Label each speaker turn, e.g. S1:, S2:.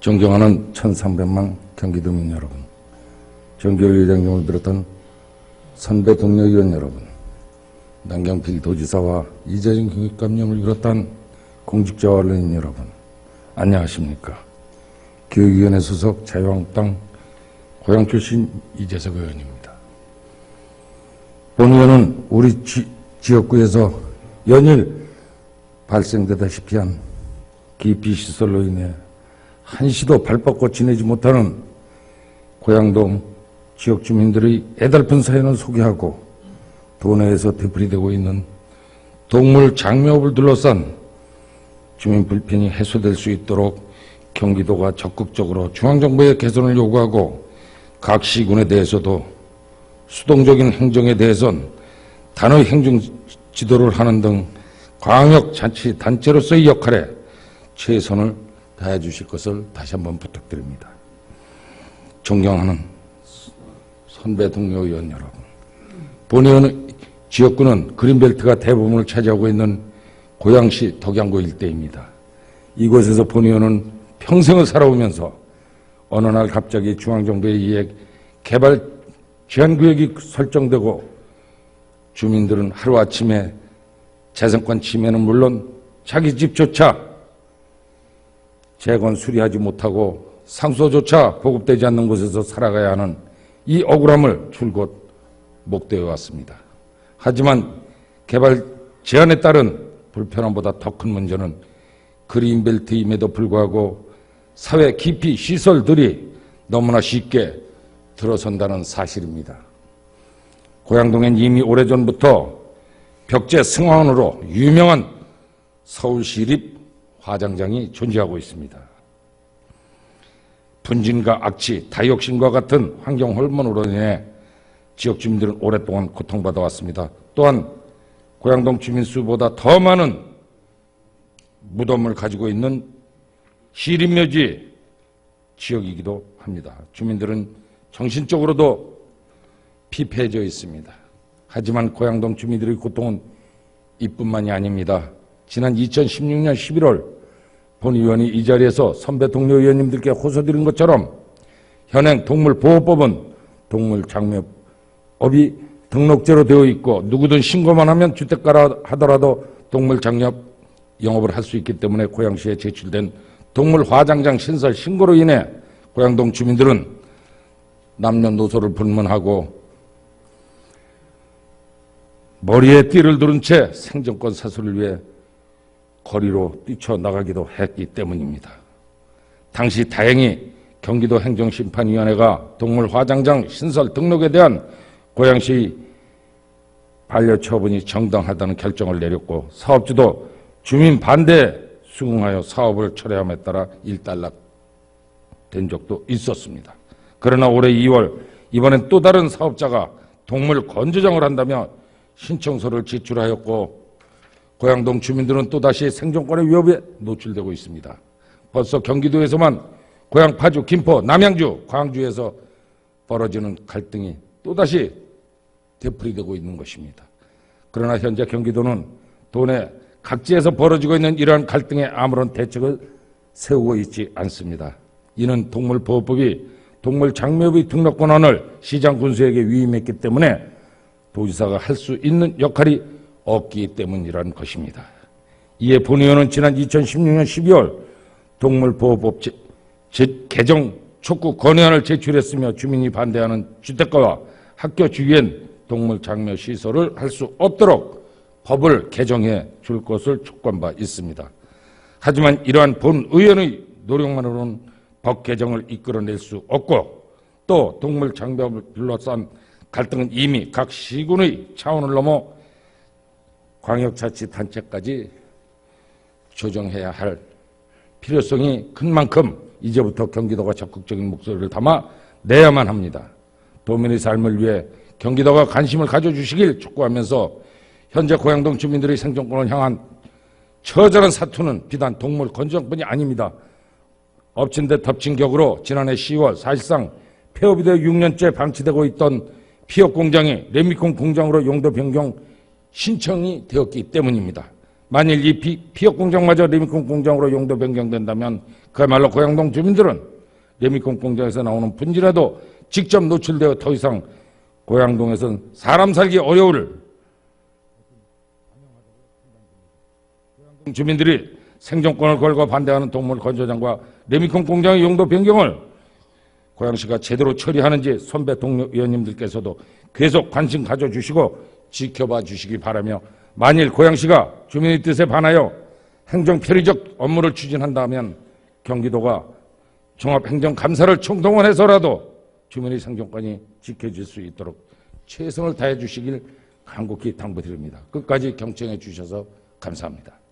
S1: 존경하는 1300만 경기도민 여러분, 정교일 의장님을 비롯한 선배 동료 의원 여러분, 남경필 도지사와 이재정 교육감님을 비롯한 공직자와 언론인 여러분, 안녕하십니까. 교육위원회 소속 자유한국당 고양 출신 이재석 의원입니다. 본 의원은 우리 지역구에서 연일 발생되다시피 한 기피시설로 인해 한시도 발 뻗고 지내지 못하는 고양동 지역 주민들의 애달픈 사연을 소개하고 도내에서 되풀이되고 있는 동물 장묘업을 둘러싼 주민 불편이 해소될 수 있도록 경기도가 적극적으로 중앙정부의 개선을 요구하고 각 시군에 대해서도 수동적인 행정에 대해선 단호히 행정 지도를 하는 등 광역자치단체로서의 역할에 최선을 다해 주실 것을 다시 한번 부탁드립니다. 존경하는 선배 동료 의원 여러분, 본 의원 지역구는 그린벨트가 대부분을 차지하고 있는 고양시 덕양구 일대입니다. 이곳에서 본 의원은 평생을 살아오면서 어느 날 갑자기 중앙정부에 의해 개발 제한구역이 설정되고 주민들은 하루아침에 재산권 침해는 물론 자기 집조차 재건 수리하지 못하고 상소조차 보급되지 않는 곳에서 살아가야 하는 이 억울함을 줄곧 목도해 왔습니다. 하지만 개발 제한에 따른 불편함보다 더 큰 문제는 그린벨트임에도 불구하고 사회 기피 시설들이 너무나 쉽게 들어선다는 사실입니다. 고양동엔 이미 오래전부터 벽제 승화원으로 유명한 서울시립 화장장이 존재하고 있습니다. 분진과 악취, 다이옥신과 같은 환경 호르몬으로 인해 지역 주민들은 오랫동안 고통받아 왔습니다. 또한 고양동 주민 수보다 더 많은 무덤을 가지고 있는 시립묘지 지역이기도 합니다. 주민들은 정신적으로도 피폐해져 있습니다. 하지만 고양동 주민들의 고통은 이뿐만이 아닙니다. 지난 2016년 11월 본 의원이 이 자리에서 선배 동료 의원님들께 호소드린 것처럼 현행 동물보호법은 동물장려업이 등록제로 되어 있고 누구든 신고만 하면 주택가라 하더라도 동물장려 영업을 할 수 있기 때문에 고양시에 제출된 동물화장장 신설 신고로 인해 고양동 주민들은 남녀노소를 불문하고 머리에 띠를 두른 채 생존권 사수를 위해 거리로 뛰쳐나가기도 했기 때문입니다. 당시 다행히 경기도 행정심판위원회가 동물화장장 신설 등록에 대한 고양시 반려처분이 정당하다는 결정을 내렸고 사업주도 주민 반대에 수긍하여 사업을 철회함에 따라 일단락된 적도 있었습니다. 그러나 올해 2월 이번엔 또 다른 사업자가 동물 건조장을 한다며 신청서를 제출하였고 고양동 주민들은 또다시 생존권의 위협에 노출되고 있습니다. 벌써 경기도에서만 고양, 파주, 김포, 남양주, 광주에서 벌어지는 갈등이 또다시 되풀이되고 있는 것입니다. 그러나 현재 경기도는 도내 각지에서 벌어지고 있는 이러한 갈등에 아무런 대책을 세우고 있지 않습니다. 이는 동물보호법이 동물장묘업의 등록 권한을 시장 군수에게 위임했기 때문에 도지사가 할 수 있는 역할이 없기 때문이라는 것입니다. 이에 본 의원은 지난 2016년 12월 동물보호법 개정 촉구 건의안을 제출했으며 주민이 반대하는 주택가와 학교 주위엔 동물장묘 시설을 할 수 없도록 법을 개정해 줄 것을 촉구한 바 있습니다. 하지만 이러한 본 의원의 노력만으로는 법 개정을 이끌어낼 수 없고 또 동물장묘를 둘러싼 갈등은 이미 각 시군의 차원을 넘어 광역자치단체까지 조정해야 할 필요성이 큰 만큼 이제부터 경기도가 적극적인 목소리를 담아 내야만 합니다. 도민의 삶을 위해 경기도가 관심을 가져주시길 촉구하면서 현재 고양동 주민들의 생존권을 향한 처절한 사투는 비단 동물 건조장뿐이 아닙니다. 엎친 데 덮친 격으로 지난해 10월 사실상 폐업이 되어 6년째 방치되고 있던 피업 공장이 레미콘 공장으로 용도 변경 신청이 되었기 때문입니다. 만일 이 피혁 공장마저 레미콘 공장으로 용도 변경된다면 그야말로 고양동 주민들은 레미콘 공장에서 나오는 분지라도 직접 노출되어 더 이상 고양동에서는 사람 살기 어려울 주민들이 생존권을 걸고 반대하는 동물 건조장과 레미콘 공장의 용도 변경을 고양시가 제대로 처리하는지 선배 동료 의원님들께서도 계속 관심 가져주시고 지켜봐 주시기 바라며, 만일 고양시가 주민의 뜻에 반하여 행정 편의적 업무를 추진한다면 경기도가 종합행정감사를 총동원해서라도 주민의 생존권이 지켜질 수 있도록 최선을 다해 주시길 간곡히 당부드립니다. 끝까지 경청해 주셔서 감사합니다.